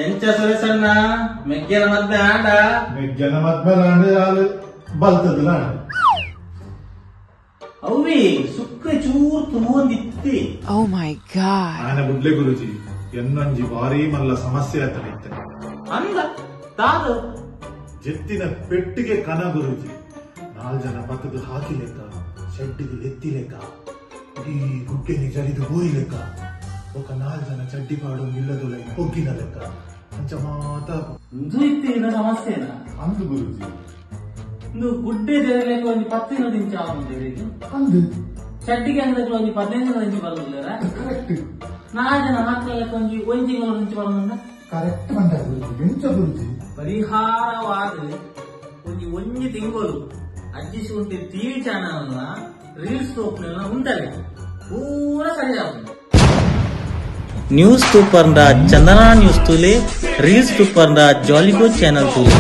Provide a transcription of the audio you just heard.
ಎಂಚ ಸುರೇಶಣ್ಣ ಮೆಗ್ಗೆನ ಮದ್ಮೆ ಆಂಡ ಮೆಗ್ಗೆನ ಮದ್ಮೆ ಲಾಂಡ್ ಬಲ್ತದ ಲಾಂಡ್ ಅವಿ ಸುಕ್ಕ ಚೂರ್ ತುಂಬಿತ್ತಿ. ಓ ಮೈ ಗಾಡ್. ಆನೆ ಬುಡ್ಲೆ ಗುರುಜಿ ಎನ್ನೊಂಜಿ ಭಾರಿ ಮಲ್ಲ ಸಮಸ್ಯೆ ಆತನಿತ್ತೆ ಅಂದ ತಾದು ಜೆತ್ತಿನ ಪೆಟ್ಟಿಗೆ ಕನ ಗುರುಜಿ 4 ಜನ ಪಕ್ಕದ ಹಾಕಿ ಲೆಕ್ಕ ಶೆಡ್ಡಿಗೆ ಎತ್ತಿ ಲೆಕ್ಕ ಇಡೀ ಗುಡ್ಡೆಗೆ ಜಡಿದು ಹೋಯಿ ಲೆಕ್ಕ ఒక 4 ಜನ ಚಡ್ಡಿ ಪಾಡು ನಿಲ್ಲದುಲೈ ಹೊಗ್ಗಿನ ಲೆಕ್ಕ ಅಂಚ ಮಾತ ಇಂದು ಇತ್ತಿನ ಸಮಸ್ಯೆನ ಅಂದು ಗುರುಜಿ ಇಂದು ಗುಡ್ಡೆ ಜರಲೆಕ್ಕ ಒಂದು 10 ದಿಂಚ ಆವಂದೇವಿಗೆ ಅಂದು ಚಡ್ಡಿಗೆ ಅಂದಕ್ಕೆ ಒಂದು 15 ದಿಂಚ ಬರುದಿಲ್ಲ. ಕರೆಕ್ಟ್ 4 ಜನ ಹಾಕಲೆಕ್ಕ ಒಂದು 1 ತಿಂಗಳ ದಿಂಚ ಬರುದಿಲ್ಲ. ಕರೆಕ್ಟ್ ಬಂದ ಗುರುಜಿ ಎಂಚ ಗುರುಜಿ ಪರಿಹಾರವಾದ ಒಂದು ತಿಂಗಳು ಅಜ್ಜಿಸಿ ಉಂಟೆ ಟಿವಿ ಚಾನಲ್ ರೀಲ್ಸ್ ತೋಪ್ನೆಲ್ಲ ಉಂಟಲ್ಲ ಪೂರ ಸರಿಯಾಗುದು. न्यूज पेपर चंदना न्यूज तुले रील्स पेपर जॉलीगो चैनल तुले